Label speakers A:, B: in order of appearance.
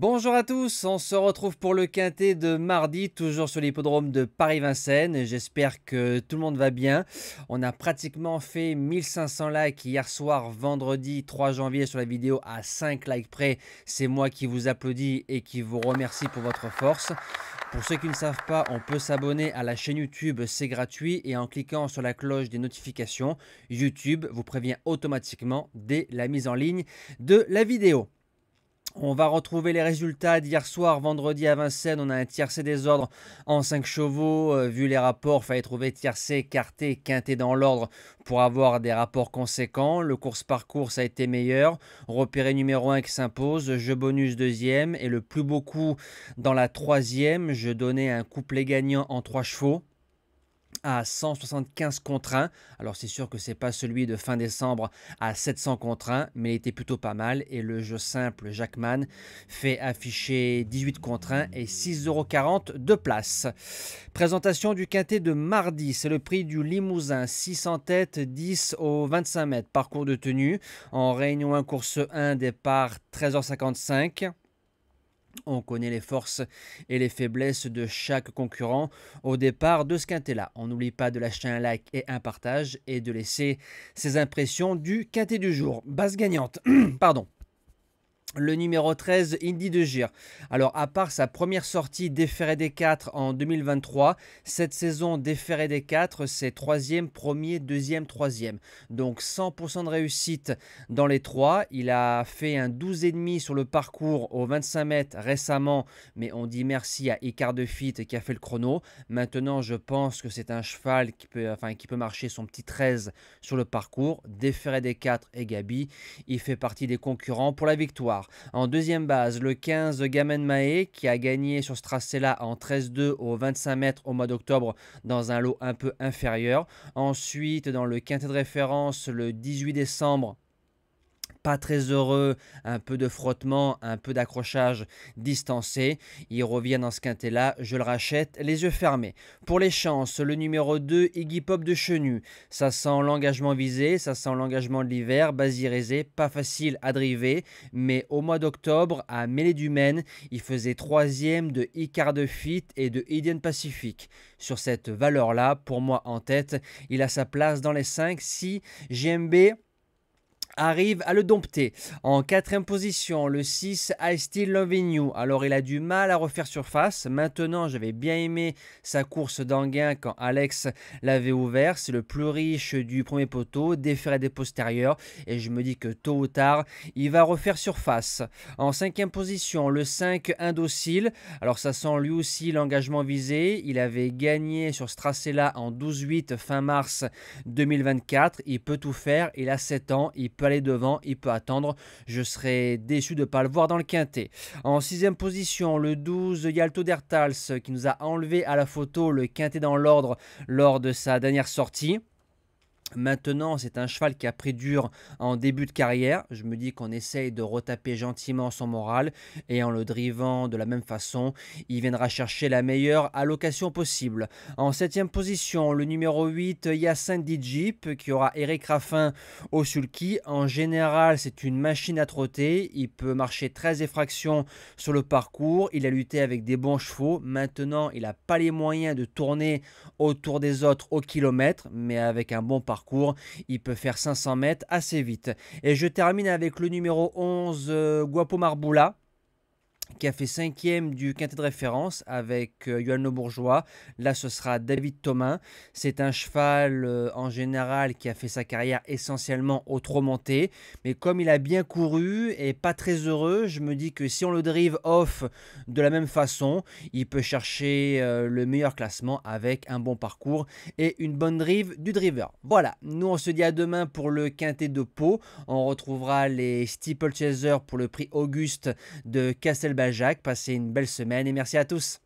A: Bonjour à tous, on se retrouve pour le quintet de mardi, toujours sur l'hippodrome de Paris-Vincennes. J'espère que tout le monde va bien. On a pratiquement fait 1500 likes hier soir, vendredi 3 janvier sur la vidéo à 5 likes près. C'est moi qui vous applaudis et qui vous remercie pour votre force. Pour ceux qui ne savent pas, on peut s'abonner à la chaîne YouTube, c'est gratuit. Et en cliquant sur la cloche des notifications, YouTube vous prévient automatiquement dès la mise en ligne de la vidéo. On va retrouver les résultats d'hier soir, vendredi à Vincennes. On a un tiercé des ordres en 5 chevaux. Vu les rapports, il fallait trouver tiercé, quarté, quinté dans l'ordre pour avoir des rapports conséquents. Le course-parcours a été meilleur. Repéré numéro 1 qui s'impose. Jeu bonus deuxième. Et le plus beau coup dans la troisième. Je donnais un couplet gagnant en 3 chevaux à 175 contre 1. Alors c'est sûr que c'est pas celui de fin décembre à 700 contre 1, mais il était plutôt pas mal. Et le jeu simple Jackman fait afficher 18 contre 1 et 6,40 € de place. Présentation du quintet de mardi, c'est le prix du Limousin, 6 en tête, 10 aux 25 mètres. Parcours de tenue en Réunion 1, course 1, départ 13h55. On connaît les forces et les faiblesses de chaque concurrent au départ de ce quintet-là. On n'oublie pas de lâcher un like et un partage et de laisser ses impressions du quintet du jour. Base gagnante, pardon. Le numéro 13, Indy de Gir. Alors, à part sa première sortie déféré des 4 en 2023, cette saison déféré des 4, c'est 3e, 1er, 2e, 3e. Donc, 100% de réussite dans les 3. Il a fait un 12,5 sur le parcours aux 25 mètres récemment, mais on dit merci à Icard de Fit qui a fait le chrono. Maintenant, je pense que c'est un cheval qui peut marcher son petit 13 sur le parcours. Déféré des 4 et Gabi, il fait partie des concurrents pour la victoire. En deuxième base, le 15 Gamen Mae qui a gagné sur ce tracé-là en 13-2 aux 25 mètres au mois d'octobre dans un lot un peu inférieur. Ensuite, dans le quintet de référence, le 18 décembre, pas très heureux, un peu de frottement, un peu d'accrochage distancé. Il revient dans ce quintet-là, je le rachète, les yeux fermés. Pour les chances, le numéro 2, Iggy Pop de Chenu. Ça sent l'engagement visé, ça sent l'engagement de l'hiver. Basirézé, pas facile à driver, mais au mois d'octobre, à Mêlée du Maine, il faisait 3e de Icard de Fit et de Indian Pacific. Sur cette valeur-là, pour moi en tête, il a sa place dans les 5 si GMB arrive à le dompter. En 4e position, le 6, I Still Loving You. Alors, il a du mal à refaire surface. Maintenant, j'avais bien aimé sa course d'Anguin quand Alex l'avait ouvert. C'est le plus riche du premier poteau, déféré des postérieurs. Et je me dis que tôt ou tard, il va refaire surface. En 5e position, le 5, Indocile. Alors, ça sent lui aussi l'engagement visé. Il avait gagné sur ce tracé-là en 12-8 fin mars 2024. Il peut tout faire. Il a 7 ans. Il peut aller devant, il peut attendre. Je serais déçu de ne pas le voir dans le quintet. En 6e position, le 12 Yalto Dertals qui nous a enlevé à la photo le quintet dans l'ordre lors de sa dernière sortie. Maintenant, c'est un cheval qui a pris dur en début de carrière. Je me dis qu'on essaye de retaper gentiment son moral et en le drivant de la même façon, il viendra chercher la meilleure allocation possible. En 7e position, le numéro 8, Yacine Jeep qui aura Eric Raffin au sulky. En général, c'est une machine à trotter. Il peut marcher 13 effractions sur le parcours. Il a lutté avec des bons chevaux. Maintenant, il n'a pas les moyens de tourner autour des autres au kilomètre, mais avec un bon parcours, il peut faire 500 mètres assez vite. Et je termine avec le numéro 11, Guapo Marboula, qui a fait 5e du quintet de référence avec Yoann Le Bourgeois. Là, ce sera David Thomas. C'est un cheval en général qui a fait sa carrière essentiellement au trot monté. Mais comme il a bien couru et pas très heureux, je me dis que si on le drive off de la même façon, il peut chercher le meilleur classement avec un bon parcours et une bonne drive du driver. Voilà, nous on se dit à demain pour le quintet de Pau. On retrouvera les Steeplechasers pour le prix Auguste de Castelbajac. Passez une belle semaine et merci à tous.